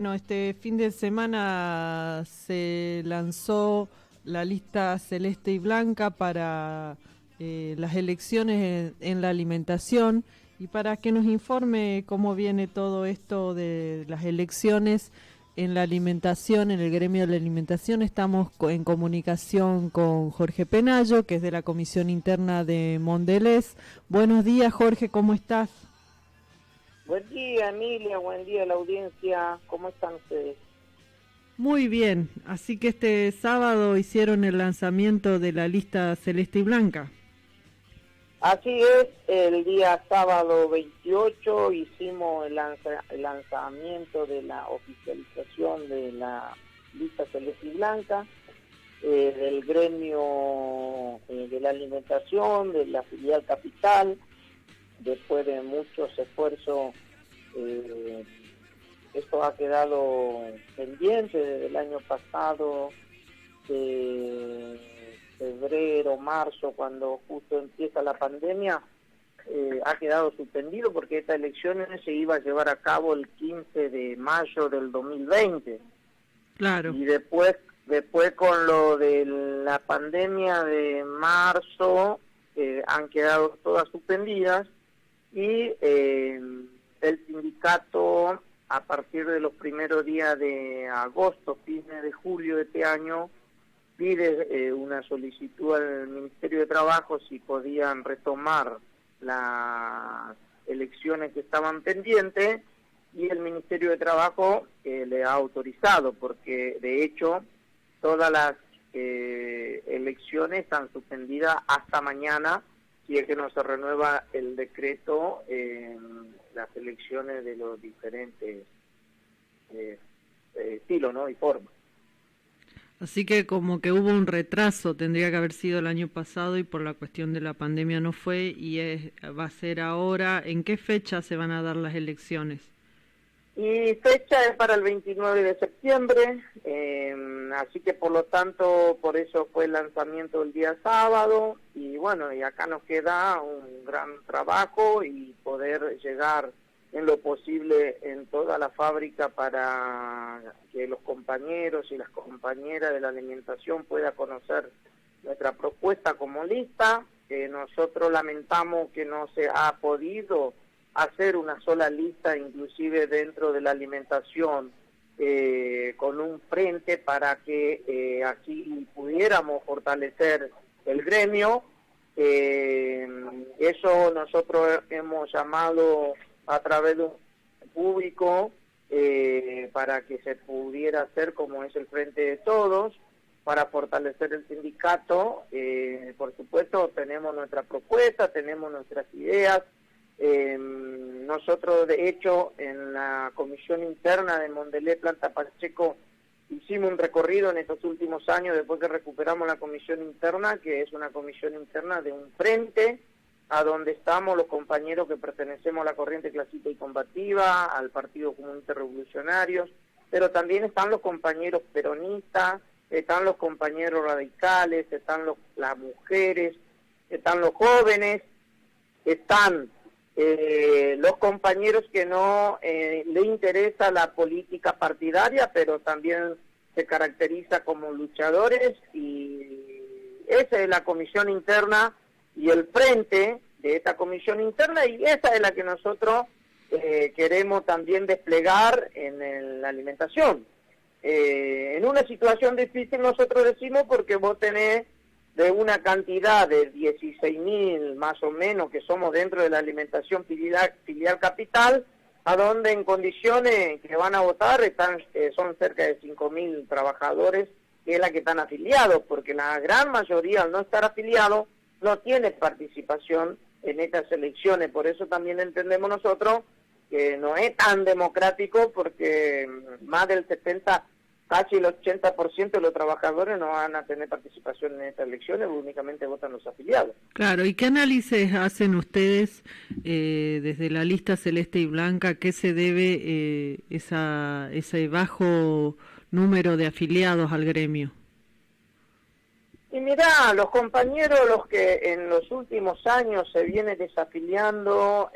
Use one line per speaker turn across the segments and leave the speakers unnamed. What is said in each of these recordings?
Bueno, este fin de semana se lanzó la lista celeste y blanca para las elecciones en la alimentación, y para que nos informe cómo viene todo esto de las elecciones en la alimentación, en el gremio de la alimentación, estamos en comunicación con Jorge Penayo, que es de la Comisión Interna de Mondelez. Buenos días, Jorge, ¿cómo estás?
Buen día, Emilia, buen día a la audiencia. ¿Cómo están ustedes?
Muy bien, así que este sábado hicieron el lanzamiento de la lista celeste y blanca.
Así es, el día sábado 28 hicimos el lanzamiento de la oficialización de la lista celeste y blanca, del gremio de la alimentación, de la filial Capital. Después de muchos esfuerzos, esto ha quedado pendiente desde el año pasado, de febrero, marzo, cuando justo empieza la pandemia. Ha quedado suspendido porque esta elección se iba a llevar a cabo el 15 de mayo del 2020.
Claro.
Y después con lo de la pandemia de marzo, han quedado todas suspendidas. Y el sindicato, a partir de los primeros días de agosto, fines de julio de este año, pide una solicitud al Ministerio de Trabajo si podían retomar las elecciones que estaban pendientes, y el Ministerio de Trabajo le ha autorizado, porque de hecho todas las elecciones están suspendidas hasta mañana, si es que no se renueva el decreto en las elecciones de los diferentes estilos, ¿no? Y formas.
Así que como que hubo un retraso, tendría que haber sido el año pasado y por la cuestión de la pandemia no fue, y va a ser ahora. ¿En qué fecha se van a dar las elecciones?
Y fecha es para el 29 de septiembre, así que por lo tanto, por eso fue el lanzamiento el día sábado. Y bueno, y acá nos queda un gran trabajo y poder llegar en lo posible en toda la fábrica para que los compañeros y las compañeras de la alimentación puedan conocer nuestra propuesta como lista. Nosotros lamentamos que no se ha podido hacer una sola lista, inclusive dentro de la alimentación, con un frente para que así pudiéramos fortalecer el gremio. Eso nosotros hemos llamado a través de un público para que se pudiera hacer como es el Frente de Todos, para fortalecer el sindicato. Por supuesto, tenemos nuestra propuesta, tenemos nuestras ideas. Nosotros, de hecho, en la comisión interna de Mondelez Planta Pacheco hicimos un recorrido en estos últimos años, después que recuperamos la comisión interna, que es una comisión interna de un frente, a donde estamos los compañeros que pertenecemos a la corriente clasista y combativa, al Partido Comunista Revolucionario, pero también están los compañeros peronistas, están los compañeros radicales, están las mujeres, están los jóvenes, están los compañeros que no le interesa la política partidaria, pero también se caracteriza como luchadores. Y esa es la comisión interna y el frente de esta comisión interna, y esa es la que nosotros queremos también desplegar en la alimentación. En una situación difícil, nosotros decimos, porque vos tenés de una cantidad de 16.000 más o menos que somos dentro de la alimentación filial Capital, a donde en condiciones que van a votar son cerca de 5.000 trabajadores, que es la que están afiliados, porque la gran mayoría, al no estar afiliados, no tiene participación en estas elecciones. Por eso también entendemos nosotros que no es tan democrático, porque más del 70%, casi el 80% de los trabajadores no van a tener participación en estas elecciones, únicamente votan los afiliados.
Claro, ¿y qué análisis hacen ustedes desde la lista celeste y blanca? ¿A qué se debe ese bajo número de afiliados al gremio?
Y mirá, los compañeros, los que en los últimos años se vienen desafiliando,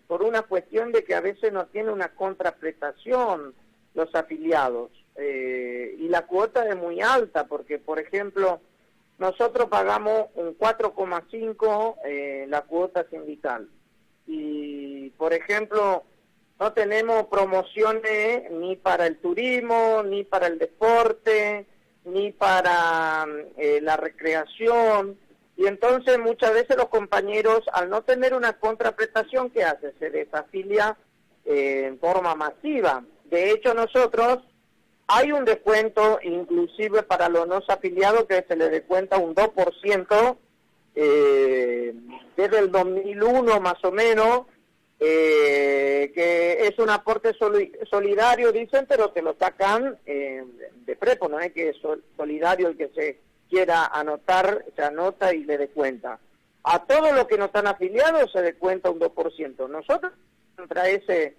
por una cuestión de que a veces no tiene una contraprestación los afiliados. Y la cuota es muy alta porque, por ejemplo, nosotros pagamos un 4,5 la cuota sindical. Y, por ejemplo, no tenemos promociones ni para el turismo, ni para el deporte, ni para la recreación. Y entonces muchas veces los compañeros, al no tener una contraprestación, ¿qué hace? Se desafilia en forma masiva. De hecho, nosotros hay un descuento inclusive para los no afiliados que se les descuenta un 2% desde el 2001 más o menos, que es un aporte solidario, dicen, pero te lo sacan de prepo, no es que es solidario el que se quiera anotar, se anota y le descuenta. A todos los que no están afiliados se descuenta un 2%. Nosotros, contra ese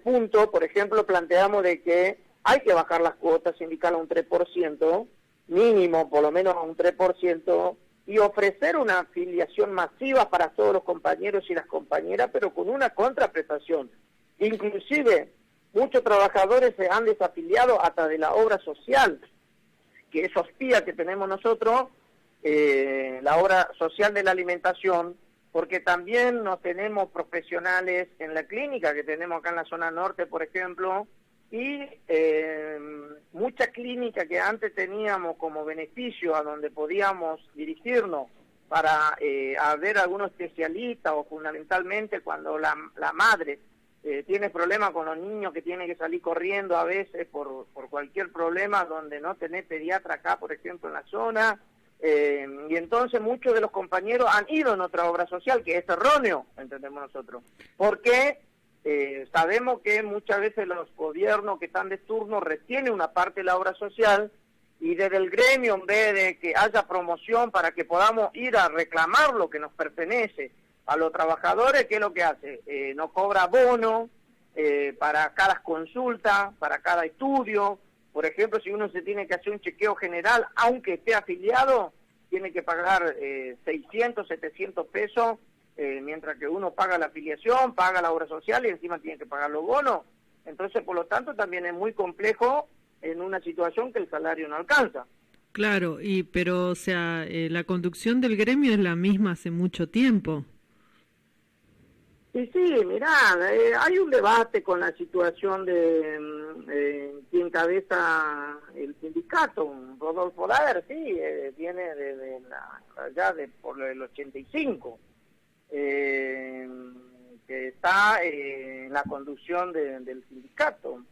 punto, por ejemplo, planteamos de que hay que bajar las cuotas sindicales a un 3%, mínimo, por lo menos a un 3%, y ofrecer una afiliación masiva para todos los compañeros y las compañeras, pero con una contraprestación. Inclusive, muchos trabajadores se han desafiliado hasta de la obra social, que es OSPIA que tenemos nosotros, la obra social de la alimentación, porque también no tenemos profesionales en la clínica que tenemos acá en la zona norte, por ejemplo, y mucha clínica que antes teníamos como beneficio a donde podíamos dirigirnos para ver algunos especialistas o fundamentalmente cuando la madre tiene problemas con los niños que tienen que salir corriendo a veces por cualquier problema donde no tenés pediatra acá, por ejemplo, en la zona, y entonces muchos de los compañeros han ido en otra obra social, que es erróneo, entendemos nosotros, porque sabemos que muchas veces los gobiernos que están de turno retienen una parte de la obra social y desde el gremio, en vez de que haya promoción para que podamos ir a reclamar lo que nos pertenece a los trabajadores, ¿qué es lo que hace? No cobra bono para cada consulta, para cada estudio. Por ejemplo, si uno se tiene que hacer un chequeo general, aunque esté afiliado, tiene que pagar 600, 700 pesos, mientras que uno paga la afiliación, paga la obra social y encima tiene que pagar los bonos. Entonces, por lo tanto, también es muy complejo en una situación que el salario no alcanza.
Claro, pero o sea, la conducción del gremio es la misma hace mucho tiempo.
Sí, mirá, hay un debate con la situación de quien encabeza el sindicato, Rodolfo Daer, sí, viene desde allá por el 85, que está en la conducción del sindicato.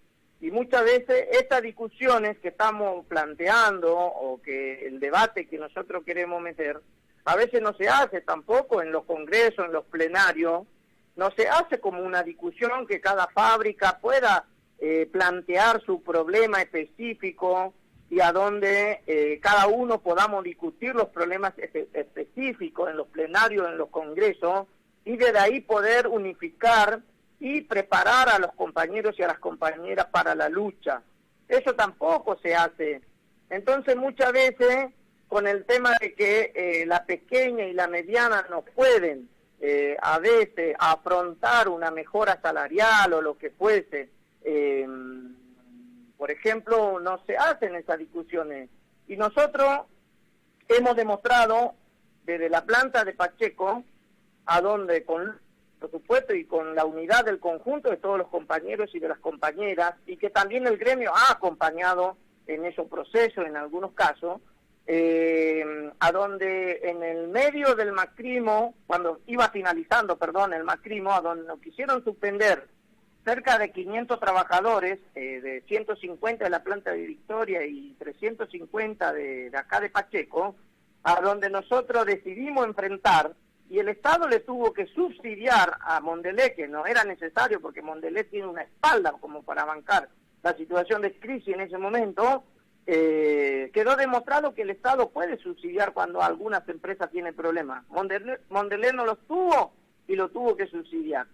Y muchas veces estas discusiones que estamos planteando o que el debate que nosotros queremos meter, a veces no se hace tampoco en los congresos, en los plenarios, no se hace como una discusión que cada fábrica pueda plantear su problema específico y a donde cada uno podamos discutir los problemas específicos en los plenarios, en los congresos, y desde ahí poder unificar y preparar a los compañeros y a las compañeras para la lucha. Eso tampoco se hace. Entonces muchas veces con el tema de que la pequeña y la mediana no pueden a veces afrontar una mejora salarial o lo que fuese, por ejemplo, no se hacen esas discusiones. Y nosotros hemos demostrado desde la planta de Pacheco, a donde con por supuesto y con la unidad del conjunto de todos los compañeros y de las compañeras, y que también el gremio ha acompañado en esos procesos en algunos casos, a donde en el medio del macrimo, cuando iba finalizando, el macrimo, a donde nos quisieron suspender cerca de 500 trabajadores, de 150 de la planta de Victoria y 350 de acá de Pacheco, a donde nosotros decidimos enfrentar, y el Estado le tuvo que subsidiar a Mondelez, que no era necesario porque Mondelez tiene una espalda como para bancar la situación de crisis en ese momento. Quedó demostrado que el Estado puede subsidiar cuando algunas empresas tienen problemas. Mondelez no los tuvo y lo tuvo que subsidiar.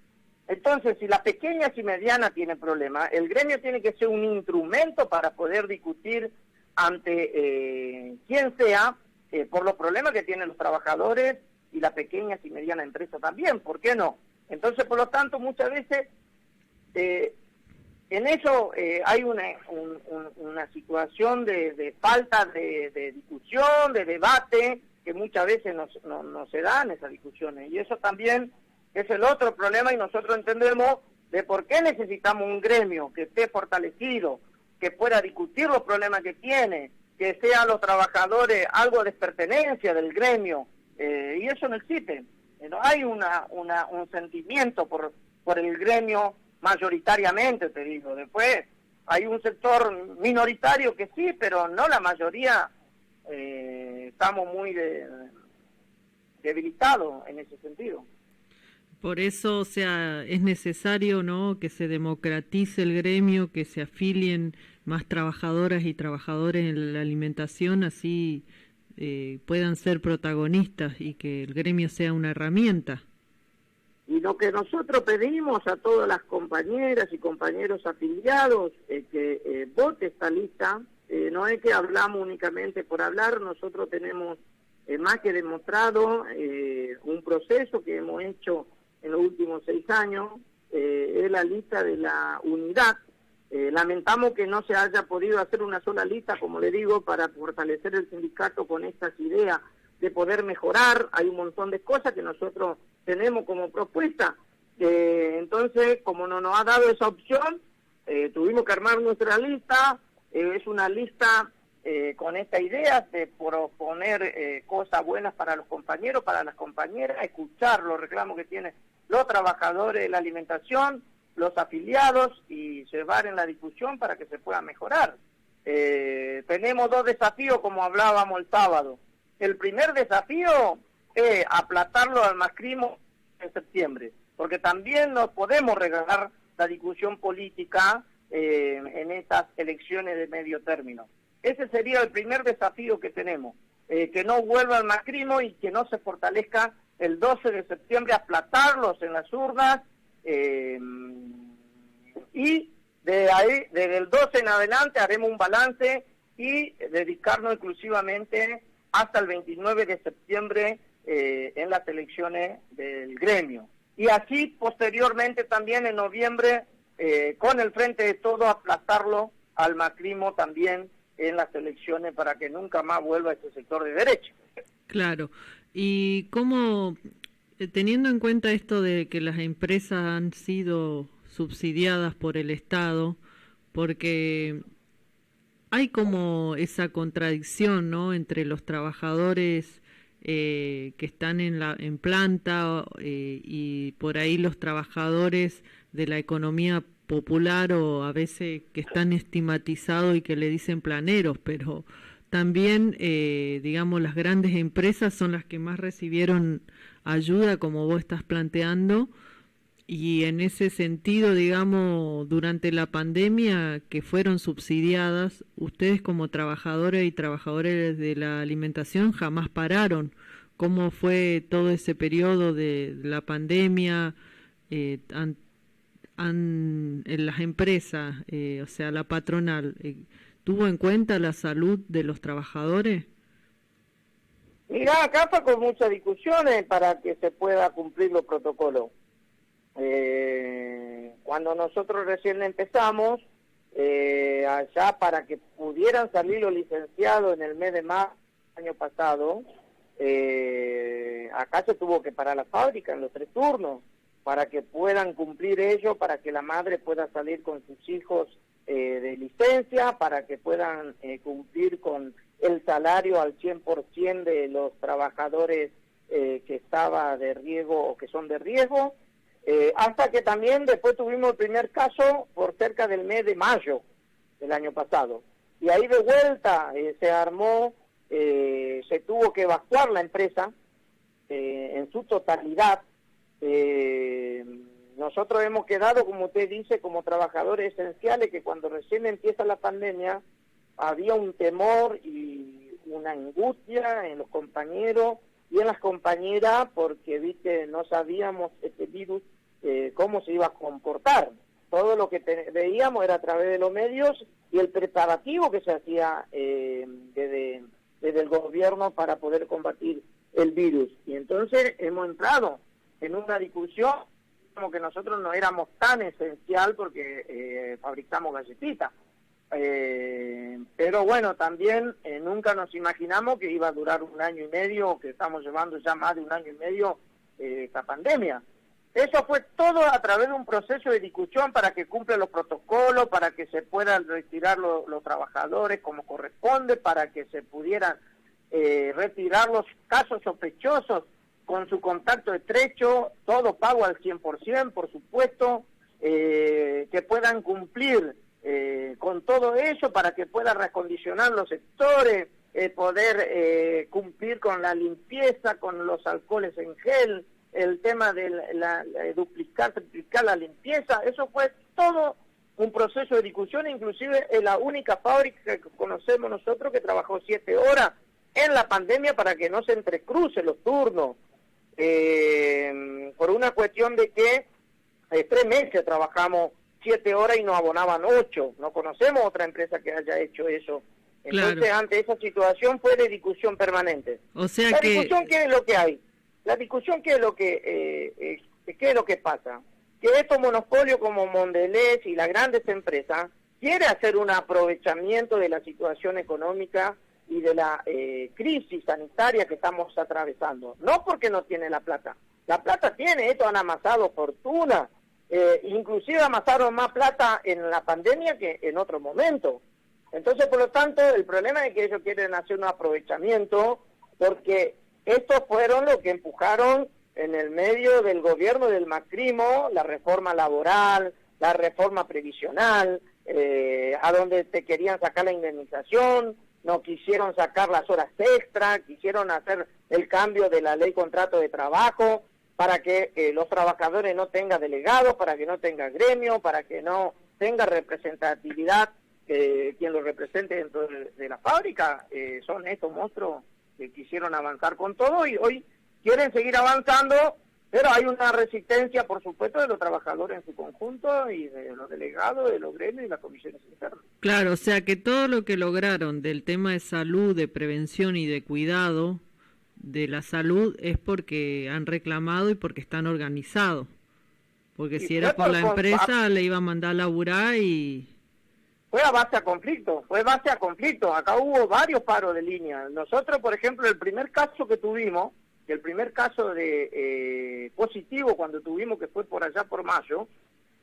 Entonces, si la pequeña y mediana tiene problemas, el gremio tiene que ser un instrumento para poder discutir ante quien sea por los problemas que tienen los trabajadores y la pequeña y mediana empresa también, ¿por qué no? Entonces, por lo tanto, muchas veces En eso hay una situación de falta de discusión, de debate, que muchas veces no se dan esas discusiones. Y eso también es el otro problema, y nosotros entendemos de por qué necesitamos un gremio que esté fortalecido, que pueda discutir los problemas que tiene, que sean los trabajadores algo de pertenencia del gremio, y eso no existe. No hay un sentimiento por el gremio mayoritariamente, te digo. Después hay un sector minoritario que sí, pero no la mayoría. Estamos muy debilitados en ese sentido.
Por eso, o sea, es necesario, ¿no?, que se democratice el gremio, que se afilien más trabajadoras y trabajadores en la alimentación, así puedan ser protagonistas y que el gremio sea una herramienta.
Y lo que nosotros pedimos a todas las compañeras y compañeros afiliados es que vote esta lista. No es que hablamos únicamente por hablar, nosotros tenemos más que demostrado un proceso que hemos hecho en los últimos 6 años, es la lista de la unidad. Lamentamos que no se haya podido hacer una sola lista, como le digo, para fortalecer el sindicato con estas ideas de poder mejorar. Hay un montón de cosas que nosotros tenemos como propuesta. Entonces, como no nos ha dado esa opción, tuvimos que armar nuestra lista. Es una lista con esta idea de proponer cosas buenas para los compañeros, para las compañeras, escuchar los reclamos que tienen los trabajadores de la alimentación, los afiliados, y llevar en la discusión para que se pueda mejorar. Tenemos 2 desafíos, como hablábamos el sábado. El primer desafío es aplatarlo al macrismo en septiembre, porque también nos podemos regalar la discusión política en estas elecciones de medio término. Ese sería el primer desafío que tenemos, que no vuelva al macrismo y que no se fortalezca el 12 de septiembre, aplatarlos en las urnas, y de ahí, desde el 12 en adelante, haremos un balance y dedicarnos exclusivamente hasta el 29 de septiembre en las elecciones del gremio. Y así, posteriormente, también en noviembre, con el Frente de Todos, aplastarlo al macrismo también en las elecciones para que nunca más vuelva ese sector de derecha.
Claro. ¿Y cómo, teniendo en cuenta esto de que las empresas han sido subsidiadas por el Estado, porque hay como esa contradicción, ¿no?, entre los trabajadores que están en planta y por ahí los trabajadores de la economía popular, o a veces que están estigmatizados y que le dicen planeros, pero también, digamos, las grandes empresas son las que más recibieron ayuda, como vos estás planteando, y en ese sentido, digamos, durante la pandemia que fueron subsidiadas, ustedes como trabajadores y trabajadores de la alimentación jamás pararon. ¿Cómo fue todo ese periodo de la pandemia en las empresas, o sea, la patronal? ¿Tuvo en cuenta la salud de los trabajadores?
Mirá, acá fue con muchas discusiones para que se pueda cumplir los protocolos. Cuando nosotros recién empezamos, allá para que pudieran salir los licenciados en el mes de marzo del año pasado, acá se tuvo que parar la fábrica en los 3 turnos, para que puedan cumplir ellos, para que la madre pueda salir con sus hijos de licencia, para que puedan cumplir con el salario al 100% de los trabajadores que estaba de riesgo o que son de riesgo, hasta que también después tuvimos el primer caso por cerca del mes de mayo del año pasado. Y ahí de vuelta se armó, se tuvo que evacuar la empresa en su totalidad. Nosotros hemos quedado, como usted dice, como trabajadores esenciales, que cuando recién empieza la pandemia había un temor y una angustia en los compañeros y en las compañeras, porque viste, no sabíamos este virus cómo se iba a comportar. Todo lo que veíamos era a través de los medios y el preparativo que se hacía desde el gobierno para poder combatir el virus. Y entonces hemos entrado en una discusión que nosotros no éramos tan esencial porque fabricamos galletitas. Pero bueno, también nunca nos imaginamos que iba a durar 1 año y medio, que estamos llevando ya más de 1 año y medio esta pandemia. Eso fue todo a través de un proceso de discusión para que cumplan los protocolos, para que se puedan retirar los trabajadores como corresponde, para que se pudieran retirar los casos sospechosos con su contacto estrecho, todo pago al 100%, por supuesto, que puedan cumplir con todo eso para que puedan reacondicionar los sectores, poder cumplir con la limpieza, con los alcoholes en gel, el tema de triplicar la limpieza. Eso fue todo un proceso de discusión, inclusive es la única fábrica que conocemos nosotros que trabajó 7 horas en la pandemia para que no se entrecrucen los turnos, por una cuestión de que 3 meses trabajamos 7 horas y nos abonaban 8. No conocemos otra empresa que haya hecho eso. Entonces, claro, ante esa situación fue de discusión permanente.
O sea,
la discusión, ¿qué es lo que hay? La discusión, ¿qué es lo que pasa? Que estos monopolios como Mondelez y las grandes empresas quieren hacer un aprovechamiento de la situación económica y de la crisis sanitaria que estamos atravesando. No porque no tiene la plata. La plata tiene, estos han amasado fortuna. Inclusive amasaron más plata en la pandemia que en otro momento. Entonces, por lo tanto, el problema es que ellos quieren hacer un aprovechamiento porque estos fueron los que empujaron en el medio del gobierno del macrismo la reforma laboral, la reforma previsional, a donde te querían sacar la indemnización, no quisieron sacar las horas extra, quisieron hacer el cambio de la ley contrato de trabajo para que los trabajadores no tengan delegados, para que no tenga gremio, para que no tenga representatividad quien lo represente dentro de la fábrica. Son estos monstruos que quisieron avanzar con todo y hoy quieren seguir avanzando, pero hay una resistencia, por supuesto, de los trabajadores en su conjunto y de los delegados, de los gremios y las comisiones internas.
Claro, o sea que todo lo que lograron del tema de salud, de prevención y de cuidado de la salud es porque han reclamado y porque están organizados. Porque si era por la empresa le iba a mandar a laburar y...
Fue a base a conflicto, acá hubo varios paros de línea. Nosotros, por ejemplo, el primer caso que tuvimos, el primer caso de positivo cuando tuvimos, que fue por allá por mayo,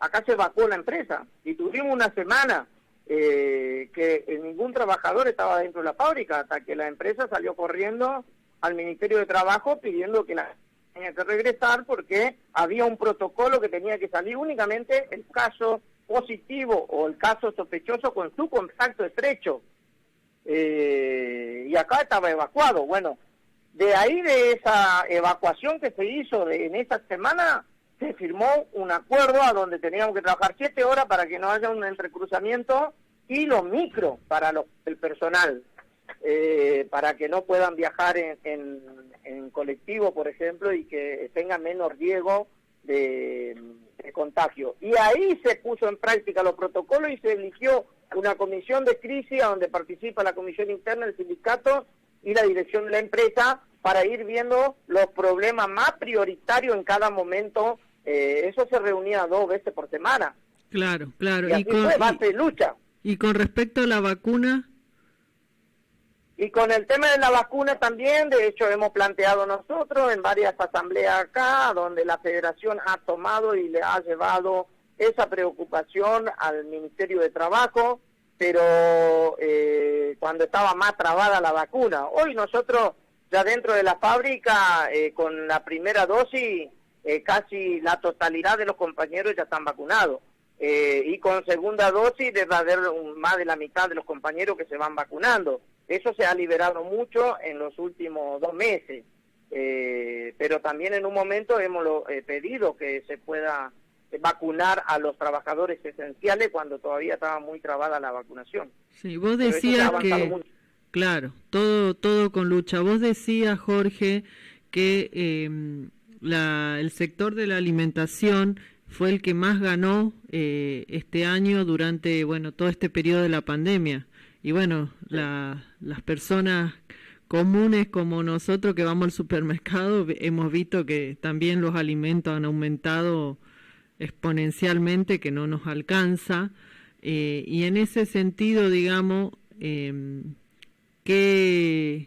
acá se evacuó la empresa y tuvimos una semana que ningún trabajador estaba dentro de la fábrica, hasta que la empresa salió corriendo al Ministerio de Trabajo pidiendo que la tenía que regresar porque había un protocolo que tenía que salir únicamente el caso positivo o el caso sospechoso con su contacto estrecho. Y acá estaba evacuado. Bueno, de ahí, de esa evacuación que se hizo en esta semana, se firmó un acuerdo a donde teníamos que trabajar 7 horas para que no haya un entrecruzamiento y los micros para el personal, para que no puedan viajar en colectivo, por ejemplo, y que tengan menos riesgo de contagio. Y ahí se puso en práctica los protocolos y se eligió una comisión de crisis a donde participa la comisión interna, el sindicato y la dirección de la empresa para ir viendo los problemas más prioritarios en cada momento. Eso se reunía 2 veces por semana.
Claro, claro.
Y así fue base de lucha.
Y con respecto a la vacuna...
Y con el tema de la vacuna también, de hecho hemos planteado nosotros en varias asambleas acá, donde la federación ha tomado y le ha llevado esa preocupación al Ministerio de Trabajo, pero cuando estaba más trabada la vacuna. Hoy nosotros ya dentro de la fábrica, con la primera dosis, casi la totalidad de los compañeros ya están vacunados. Y con segunda dosis debe haber más de la mitad de los compañeros que se van vacunando. Eso se ha liberado mucho en los últimos 2 meses, pero también en un momento hemos pedido que se pueda vacunar a los trabajadores esenciales cuando todavía estaba muy trabada la vacunación.
Sí, vos decías que, claro, todo con lucha. Vos decías, Jorge, que el sector de la alimentación fue el que más ganó este año durante, todo este periodo de la pandemia. Y bueno, sí, las personas comunes como nosotros que vamos al supermercado hemos visto que también los alimentos han aumentado exponencialmente, que no nos alcanza, y en ese sentido, digamos, ¿qué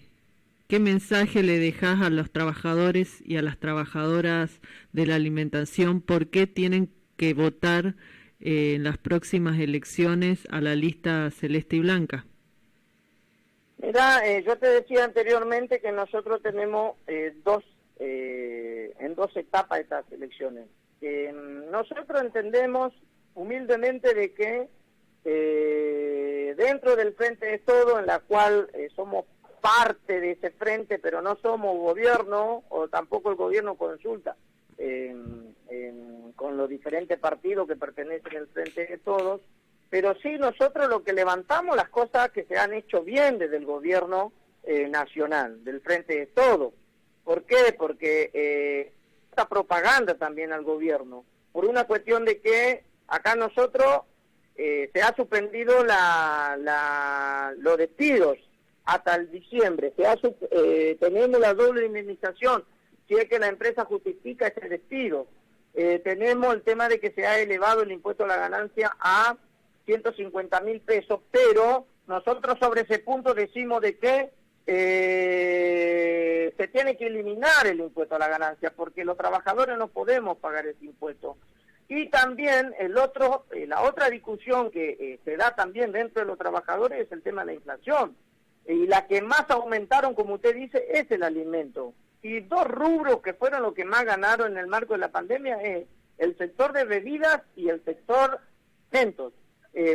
mensaje le dejás a los trabajadores y a las trabajadoras de la alimentación? ¿Por qué tienen que votar en las próximas elecciones a la lista celeste y blanca?
Mira, yo te decía anteriormente que nosotros tenemos en dos etapas estas elecciones. Nosotros entendemos humildemente de que dentro del Frente de Todos, en la cual somos parte de ese frente, pero no somos gobierno, o tampoco el gobierno consulta con los diferentes partidos que pertenecen al Frente de Todos, pero sí nosotros lo que levantamos las cosas que se han hecho bien desde el gobierno nacional, del Frente de Todos. ¿Por qué? Porque esta propaganda también al gobierno, por una cuestión de que acá nosotros se ha suspendido los despidos hasta el diciembre, tenemos la doble indemnización si es que la empresa justifica ese despido, tenemos el tema de que se ha elevado el impuesto a la ganancia a 150.000 pesos, pero nosotros sobre ese punto decimos de que se tiene que eliminar el impuesto a la ganancia, porque los trabajadores no podemos pagar ese impuesto. Y también la otra discusión que se da también dentro de los trabajadores es el tema de la inflación. Y la que más aumentaron, como usted dice, es el alimento. Y dos rubros que fueron los que más ganaron en el marco de la pandemia es el sector de bebidas y el sector alimentos.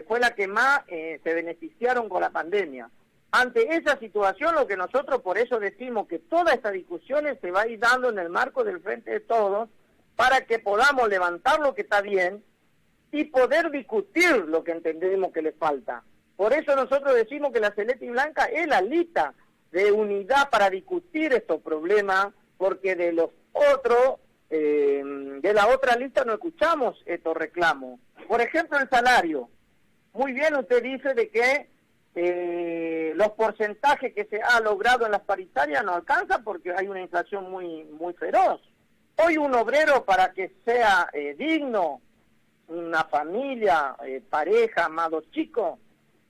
Fue la que más se beneficiaron con la pandemia. Ante esa situación, lo que nosotros por eso decimos que todas estas discusiones se va a ir dando en el marco del Frente de Todos para que podamos levantar lo que está bien y poder discutir lo que entendemos que le falta. Por eso nosotros decimos que la celeste y blanca es la lista de unidad para discutir estos problemas, porque de los otros, de la otra lista no escuchamos estos reclamos. Por ejemplo, el salario. Muy bien, usted dice de que los porcentajes que se ha logrado en las paritarias no alcanzan porque hay una inflación muy feroz. Hoy un obrero, para que sea digno, una familia, pareja, más dos chicos,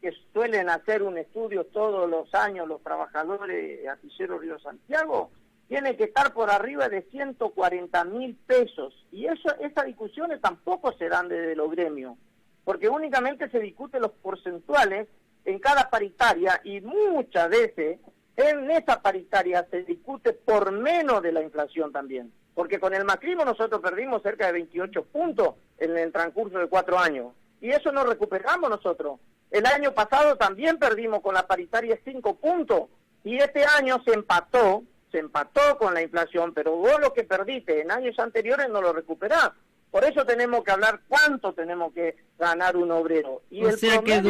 que suelen hacer un estudio todos los años los trabajadores de Astilleros Río Santiago, tiene que estar por arriba de 140.000 pesos. Y esas discusiones tampoco se dan desde los gremios, porque únicamente se discuten los porcentuales en cada paritaria, y muchas veces en esa paritaria se discute por menos de la inflación también. Porque con el macrismo nosotros perdimos cerca de 28 puntos en el transcurso de 4 años. Y eso no recuperamos nosotros. El año pasado también perdimos con la paritaria 5 puntos. Y este año se empató con la inflación, pero vos lo que perdiste en años anteriores no lo recuperás. Por eso tenemos que hablar cuánto tenemos que ganar un obrero. Y
o sea que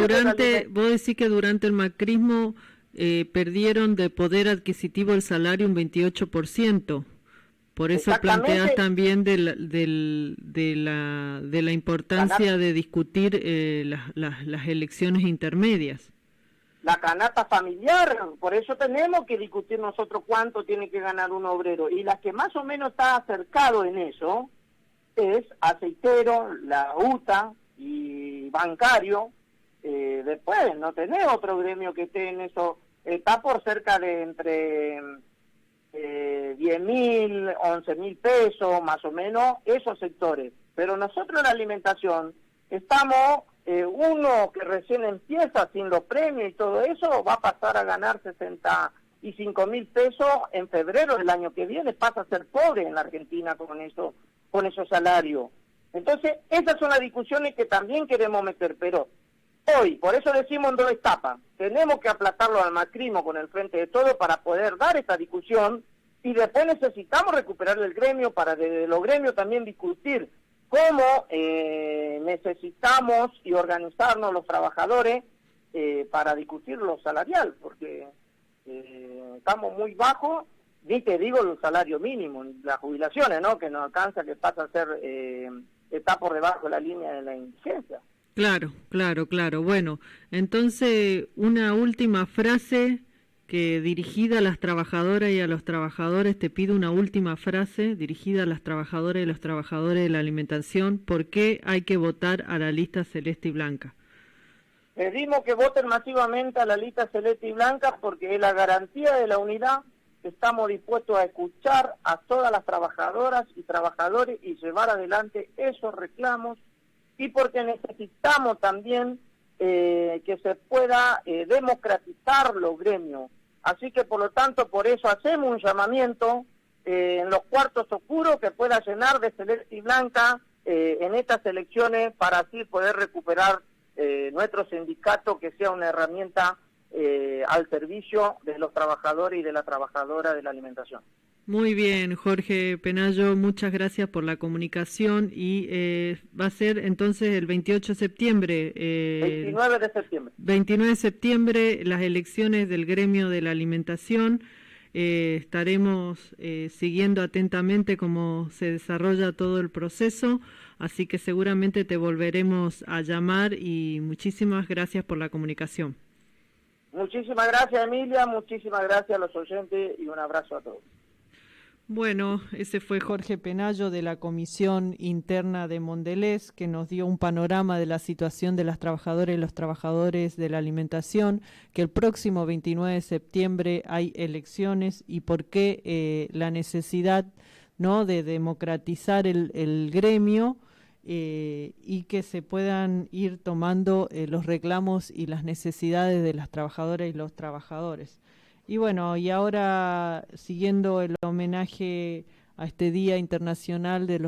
vos decís que durante el macrismo perdieron de poder adquisitivo el salario un 28%. Por eso planteas también de la importancia de discutir las elecciones intermedias.
La canasta familiar, por eso tenemos que discutir nosotros cuánto tiene que ganar un obrero. Y la que más o menos está acercado en eso es aceitero, la UTA y bancario. Después no tenés otro gremio que esté en eso, está por cerca de entre 10.000, 11.000 pesos, más o menos, esos sectores. Pero nosotros en la alimentación estamos, uno que recién empieza sin los premios y todo eso, va a pasar a ganar 65.000 pesos en febrero del año que viene, pasa a ser pobre en la Argentina con esos salarios. Entonces, esas son las discusiones que también queremos meter, pero hoy, por eso decimos en dos etapas, tenemos que aplatarlo al macrismo con el Frente de Todos para poder dar esta discusión, y después necesitamos recuperar el gremio para desde los gremios también discutir cómo necesitamos y organizarnos los trabajadores para discutir lo salarial, porque estamos muy bajos, ni te digo el salario mínimo, las jubilaciones, ¿no? Que no alcanza, que pasa a ser, está por debajo de la línea de la indigencia.
Claro. Bueno, entonces una última frase que dirigida a las trabajadoras y a los trabajadores, te pido una última frase dirigida a las trabajadoras y los trabajadores de la alimentación. ¿Por qué hay que votar a la lista celeste y blanca?
Pedimos que voten masivamente a la lista celeste y blanca porque es la garantía de la unidad. Estamos dispuestos a escuchar a todas las trabajadoras y trabajadores y llevar adelante esos reclamos, y porque necesitamos también que se pueda democratizar los gremios. Así que, por lo tanto, por eso hacemos un llamamiento en los cuartos oscuros que pueda llenar de celeste y blanca en estas elecciones, para así poder recuperar nuestro sindicato, que sea una herramienta al servicio de los trabajadores y de la trabajadora de la alimentación.
Muy bien, Jorge Penayo, muchas gracias por la comunicación, y va a ser entonces el 28 de septiembre.
29 de septiembre.
29 de septiembre, las elecciones del gremio de la alimentación. Estaremos siguiendo atentamente cómo se desarrolla todo el proceso, así que seguramente te volveremos a llamar, y muchísimas gracias por la comunicación.
Muchísimas gracias, Emilia, muchísimas gracias a los oyentes y un abrazo a todos.
Bueno, ese fue Jorge Penayo de la Comisión Interna de Mondelez, que nos dio un panorama de la situación de las trabajadoras y los trabajadores de la alimentación, que el próximo 29 de septiembre hay elecciones, y por qué la necesidad, ¿no?, de democratizar el gremio, y que se puedan ir tomando los reclamos y las necesidades de las trabajadoras y los trabajadores. Y bueno, y ahora, siguiendo el homenaje a este Día Internacional de los